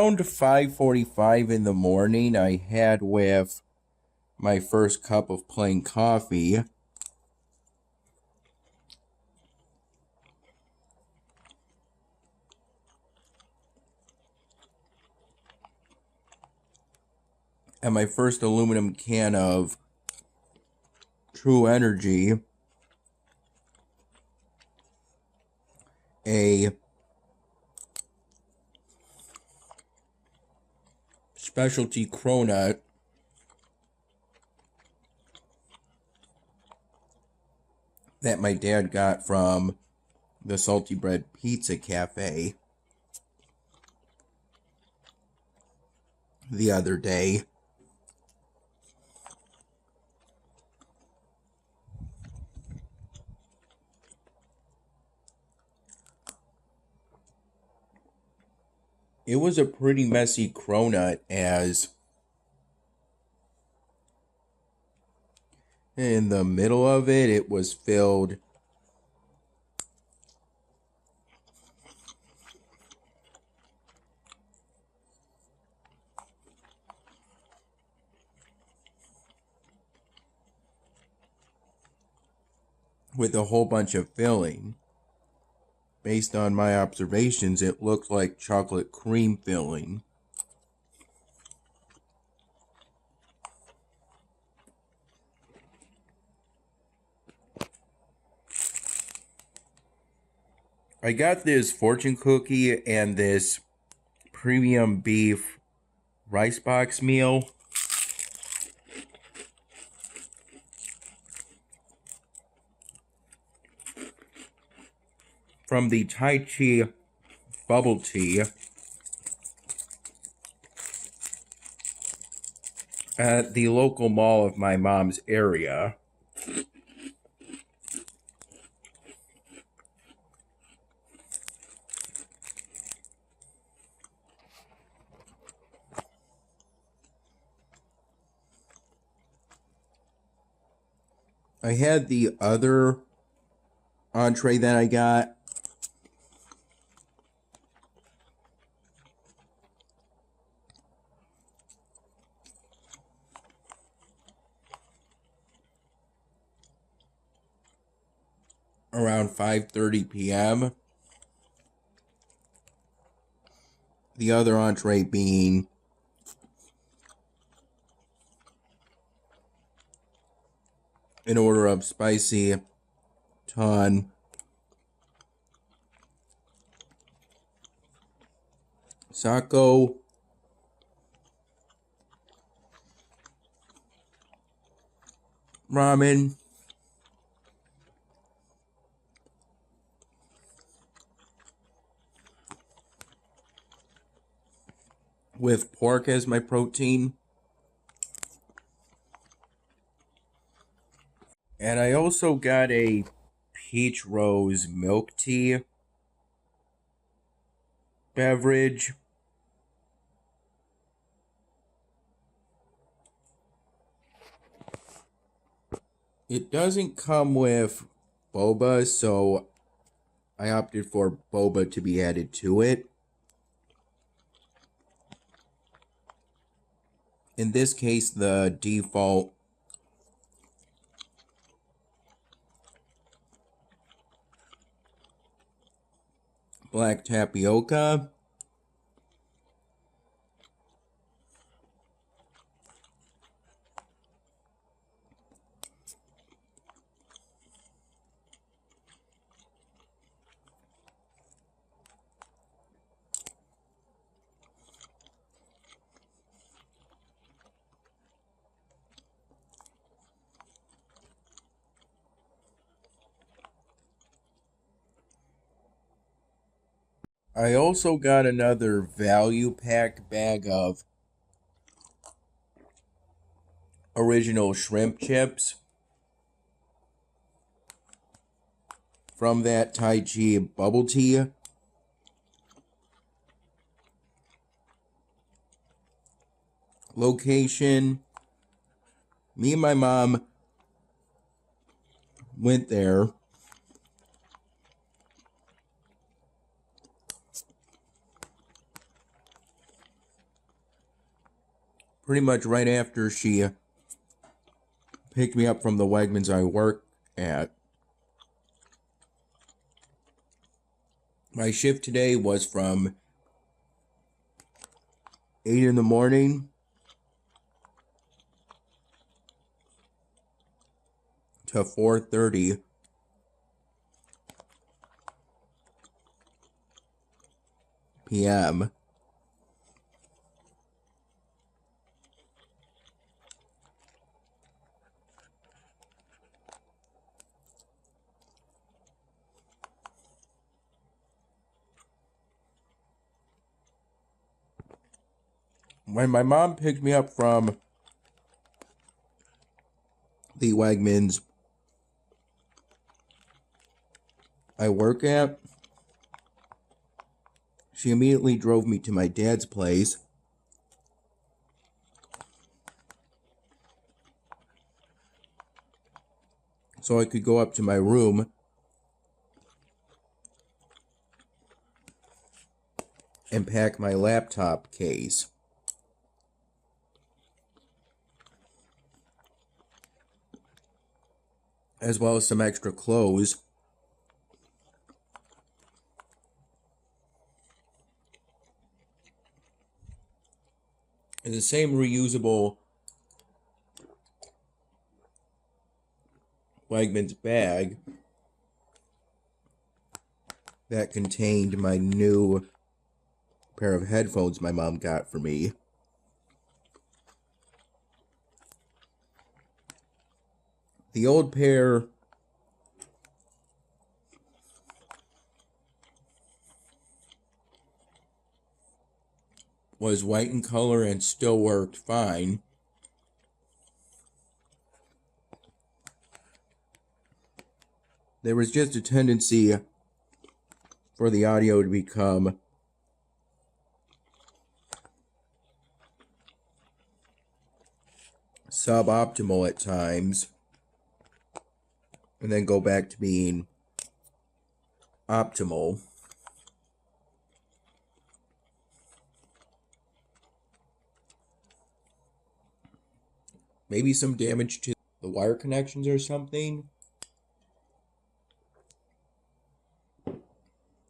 around 5:45 in the morning, I had with my first cup of plain coffee. And my first aluminum can of True Energy, a specialty cronut that my dad got from the Salty Bread Pizza Cafe the other day. It was a pretty messy cronut, as in the middle of it, it was filled with a whole bunch of filling. Based on my observations, it looked like chocolate cream filling. I got this fortune cookie and this premium beef rice box meal from the Taichi Bubble Tea at the local mall of my mom's area. I had the other entree that I got. Around 5:30 p.m. The other entree being an order of spicy ton Sako ramen with pork as my protein. And I also got a peach rose milk tea beverage. It doesn't come with boba, so I opted for boba to be added to it. In this case, the default black tapioca. I also got another value pack bag of original shrimp chips from that Taichi Bubble Tea. Location: me and my mom went there. pretty much right after she picked me up from the Wegmans I work at. My shift today was from 8 in the morning to 4:30 p.m. When my mom picked me up from the Wegmans I work at, she immediately drove me to my dad's place so I could go up to my room and pack my laptop case. As well as some extra clothes. And the same reusable Wegmans bag that contained my new pair of headphones my mom got for me. The old pair was white in color and still worked fine. There was just a tendency for the audio to become suboptimal at times and then go back to being optimal. Maybe some damage to the wire connections or something.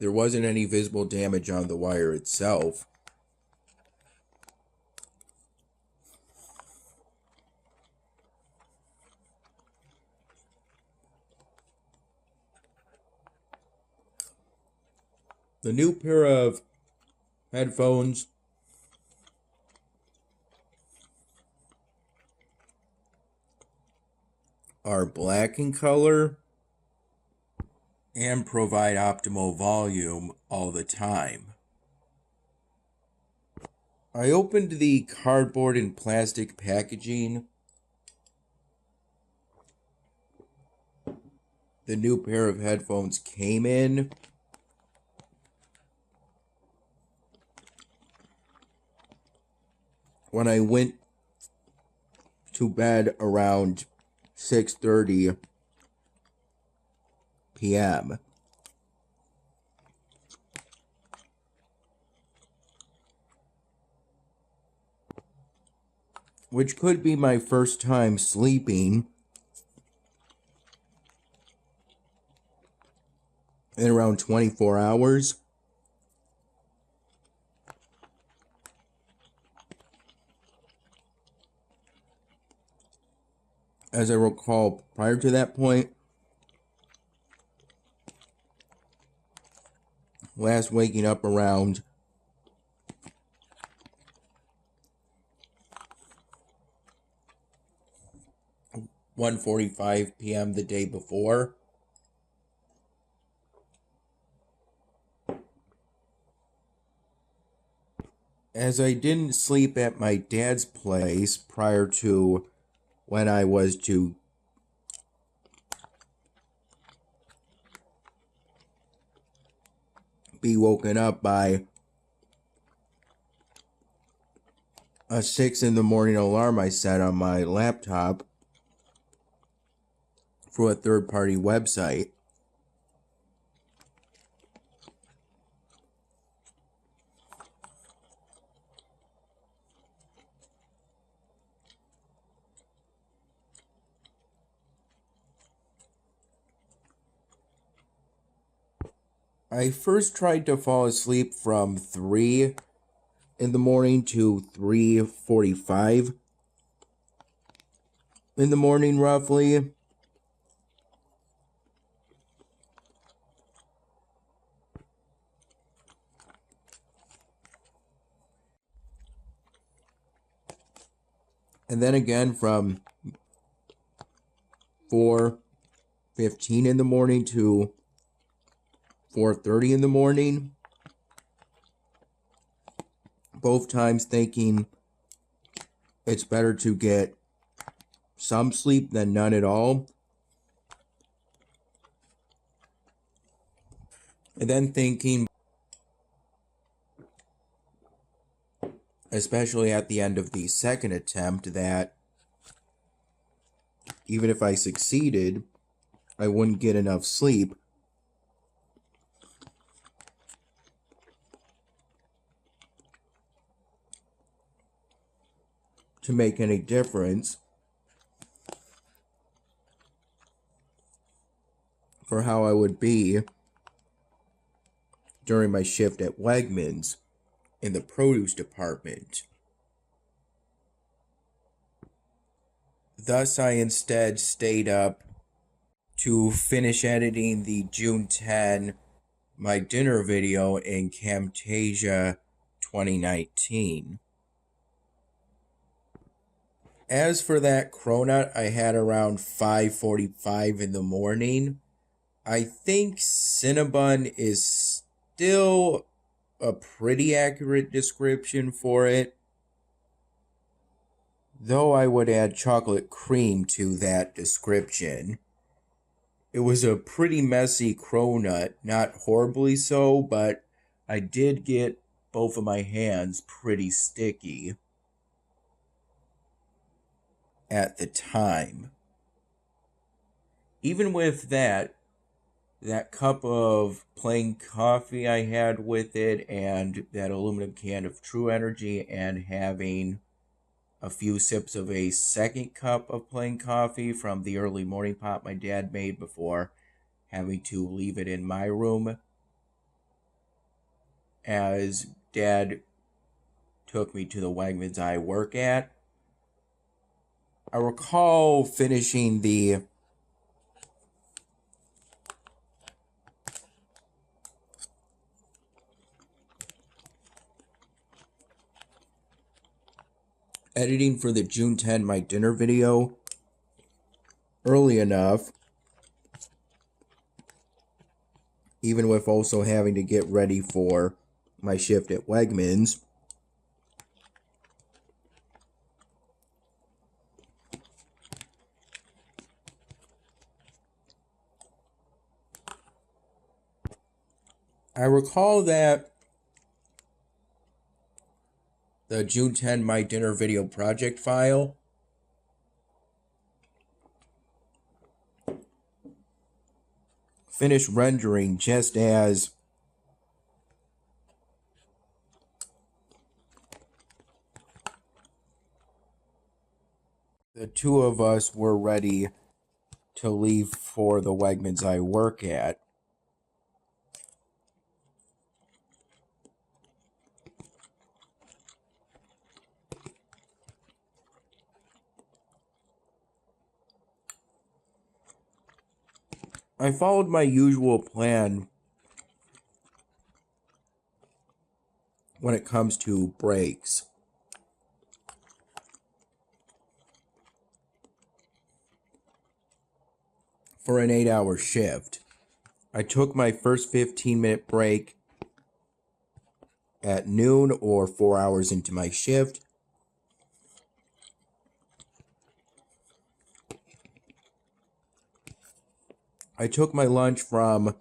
There wasn't any visible damage on the wire itself. The new pair of headphones are black in color and provide optimal volume all the time. I opened the cardboard and plastic packaging the new pair of headphones came in. When I went to bed around 6:30 p.m. Which could be my first time sleeping in around 24 hours. As I recall, prior to that point, last waking up around 1:45 p.m. the day before. As I didn't sleep at my dad's place prior to when I was to be woken up by a 6 in the morning alarm I set on my laptop for a third-party website. I first tried to fall asleep from 3 in the morning to 3:45 in the morning, roughly. And then again from 4:15 in the morning to 4:30 in the morning. Both times thinking it's better to get some sleep than none at all. And then thinking, especially at the end of the second attempt, that even if I succeeded, I wouldn't get enough sleep to make any difference for how I would be during my shift at Wegmans in the produce department. Thus, I instead stayed up to finish editing the June 10 my dinner video in Camtasia 2019. As for that cronut I had around 5:45 in the morning, I think Cinnabon is still a pretty accurate description for it, though I would add chocolate cream to that description. It was a pretty messy cronut, not horribly so, but I did get both of my hands pretty sticky at the time. Even with that cup of plain coffee I had with it, and that aluminum can of True Energy, and having a few sips of a second cup of plain coffee from the early morning pot my dad made before having to leave it in my room as Dad took me to the Wegmans I work at. I recall finishing the editing for the June 10 my dinner video early enough, even with also having to get ready for my shift at Wegmans. I recall that the June 10 my dinner video project file finished rendering just as the two of us were ready to leave for the Wegmans I work at. I followed my usual plan when it comes to breaks. For an 8-hour shift, I took my first 15-minute break at noon or 4 hours into my shift. I took my lunch from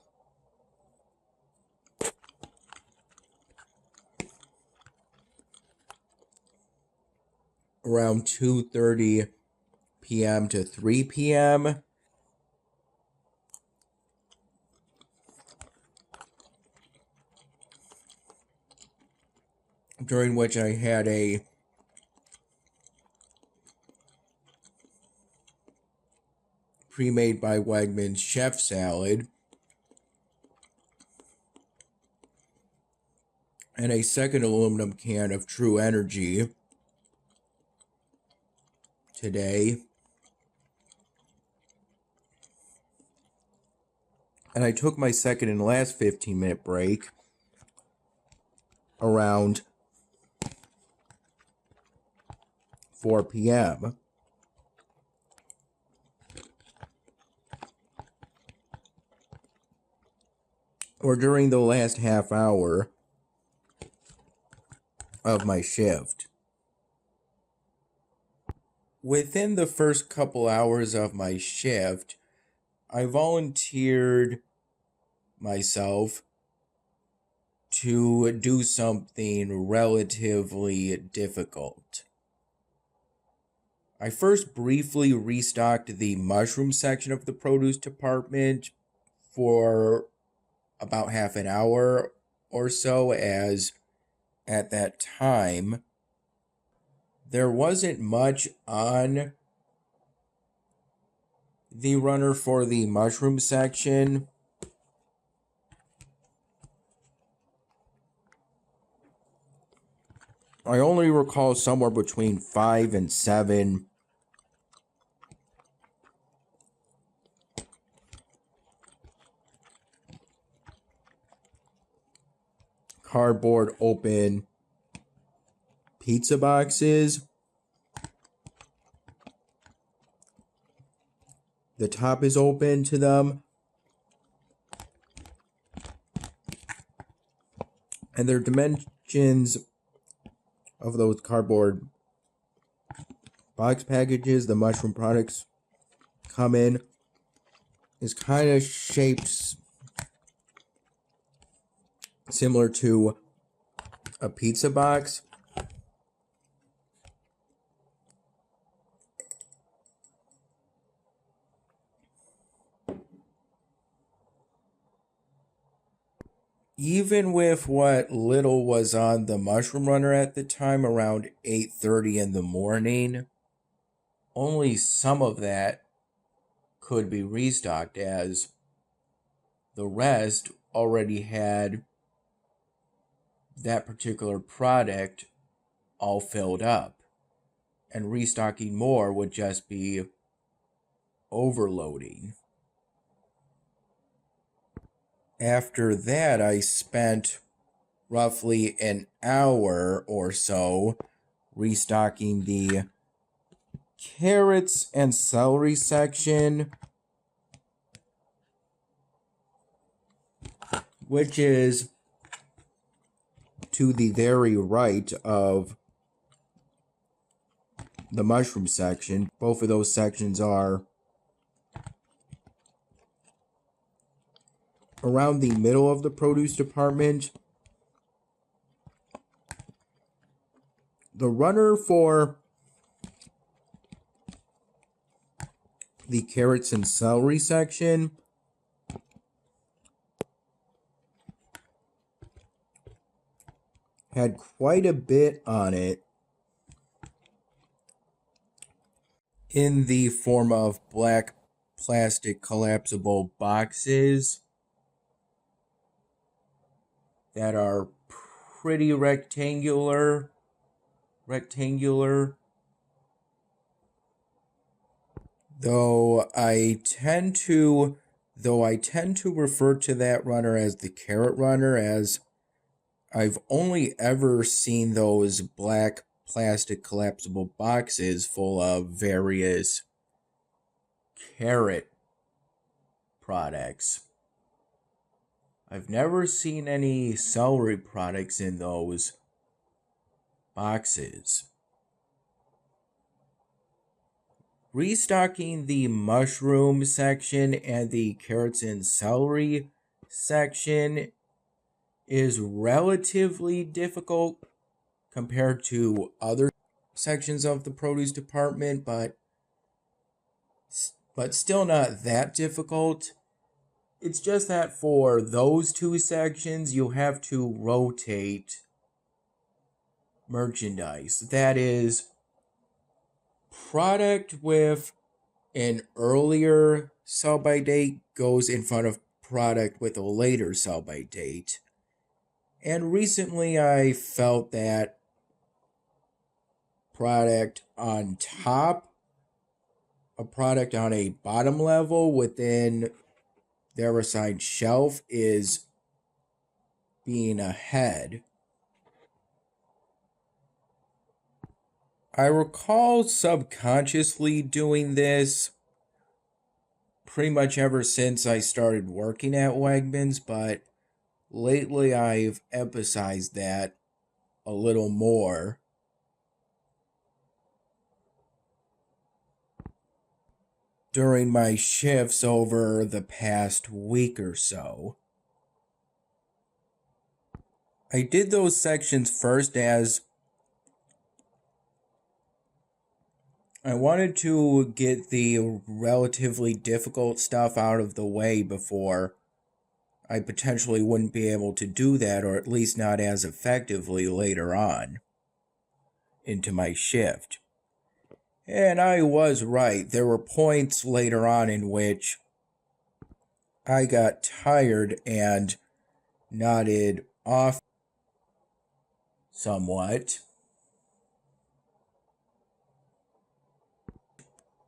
around 2:30 p.m. to 3 p.m. during which I had a pre-made by Wegmans chef salad and a second aluminum can of True Energy today. And I took my second and last 15-minute break around 4 p.m. or during the last half hour of my shift. Within the first couple hours of my shift, I volunteered myself to do something relatively difficult. I first briefly restocked the mushroom section of the produce department for about half an hour or so, as at that time there wasn't much on the runner for the mushroom section. I only recall somewhere between 5 and 7 cardboard open pizza boxes. The top is open to them, and their dimensions of those cardboard box packages the mushroom products come in is kind of shaped similar to a pizza box. Even with what little was on the mushroom runner at the time, around 8:30 in the morning, only some of that could be restocked, as the rest already had that particular product all filled up, and restocking more would just be overloading. After that, I spent roughly an hour or so restocking the carrots and celery section, which is to the very right of the mushroom section. Both of those sections are around the middle of the produce department. The runner for the carrots and celery section had quite a bit on it in the form of black plastic collapsible boxes that are pretty rectangular, though I tend to refer to that runner as the carrot runner, as I've only ever seen those black plastic collapsible boxes full of various carrot products. I've never seen any celery products in those boxes. Restocking the mushroom section and the carrots and celery section is relatively difficult compared to other sections of the produce department, but still not that difficult. It's just that for those two sections, you have to rotate merchandise. That is, product with an earlier sell-by date goes in front of product with a later sell-by date. And recently I felt that product on top, a product on a bottom level within their assigned shelf is being ahead. I recall subconsciously doing this pretty much ever since I started working at Wegmans, but lately I've emphasized that a little more during my shifts over the past week or so. I did those sections first as I wanted to get the relatively difficult stuff out of the way before I potentially wouldn't be able to do that, or at least not as effectively later on into my shift. And I was right. There were points later on in which I got tired and nodded off somewhat,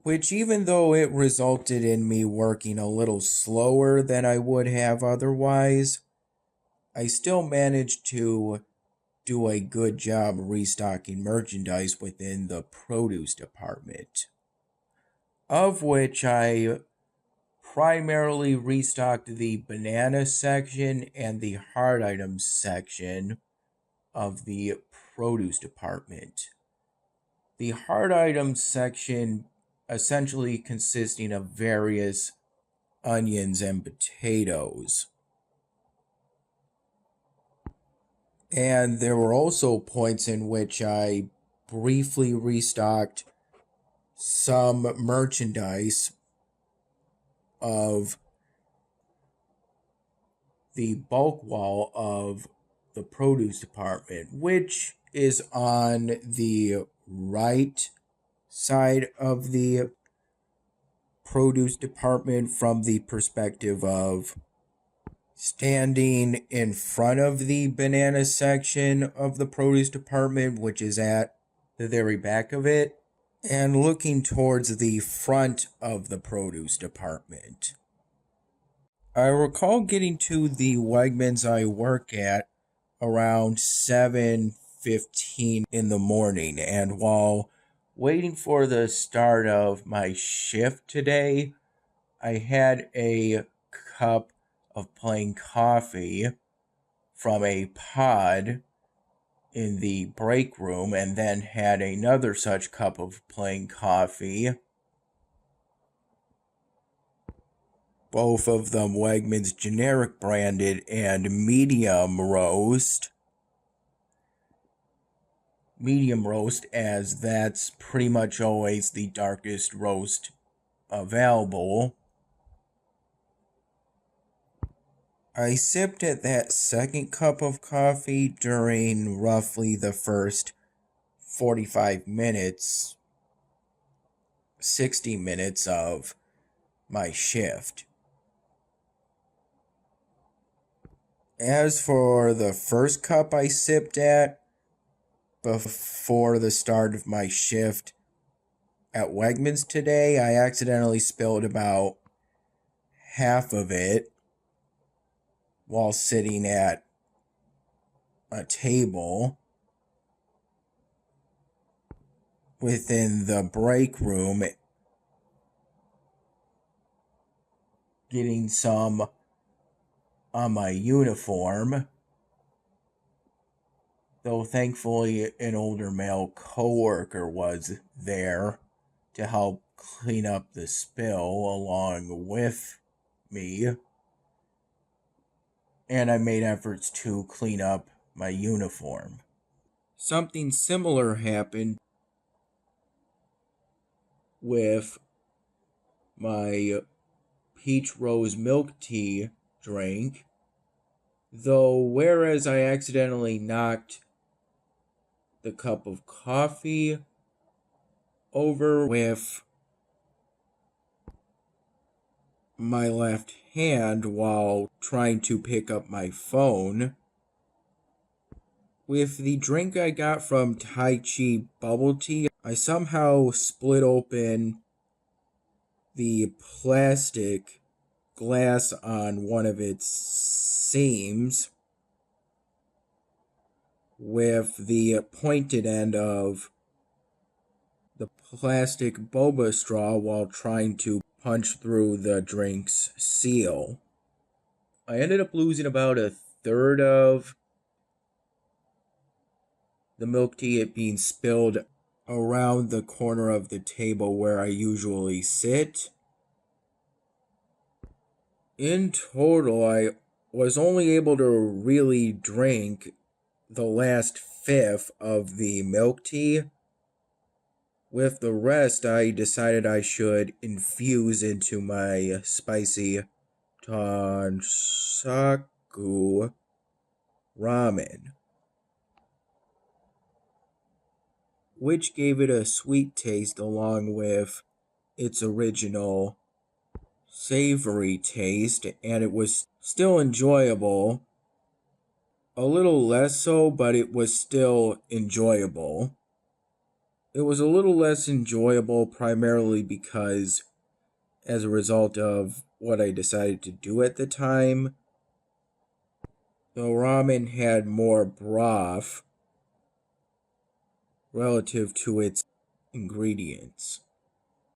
which, even though it resulted in me working a little slower than I would have otherwise, I still managed to do a good job restocking merchandise within the produce department, of which I primarily restocked the banana section and the hard items section of the produce department. The hard items section essentially consisting of various onions and potatoes. And there were also points in which I briefly restocked some merchandise of the bulk wall of the produce department, which is on the right side of the produce department from the perspective of standing in front of the banana section of the produce department, which is at the very back of it, and looking towards the front of the produce department. I recall getting to the Wegmans I work at around 7:15 in the morning, and while waiting for the start of my shift today, I had a cup of plain coffee from a pod in the break room, and then had another such cup of plain coffee, both of them Wegmans generic branded and medium roast, as that's pretty much always the darkest roast available. I sipped at that second cup of coffee during roughly the first 45 minutes, 60 minutes of my shift. As for the first cup I sipped at before the start of my shift at Wegmans today, I accidentally spilled about half of it while sitting at a table within the break room, getting some on my uniform, though thankfully an older male coworker was there to help clean up the spill along with me, and I made efforts to clean up my uniform. Something similar happened with my peach rose milk tea drink, though whereas I accidentally knocked the cup of coffee over with my left hand while trying to pick up my phone, With the drink I got from Taichi Bubble Tea, I somehow split open the plastic glass on one of its seams with the pointed end of the plastic boba straw while trying to punch through the drink's seal. I ended up losing about a third of the milk tea, it being spilled around the corner of the table where I usually sit. In total, I was only able to really drink the last fifth of the milk tea. With the rest, I decided I should infuse into my spicy Tansaku ramen, which gave it a sweet taste along with its original savory taste, and it was still enjoyable. A little less so, but it was still enjoyable. It was a little less enjoyable primarily because, as a result of what I decided to do at the time, the ramen had more broth relative to its ingredients.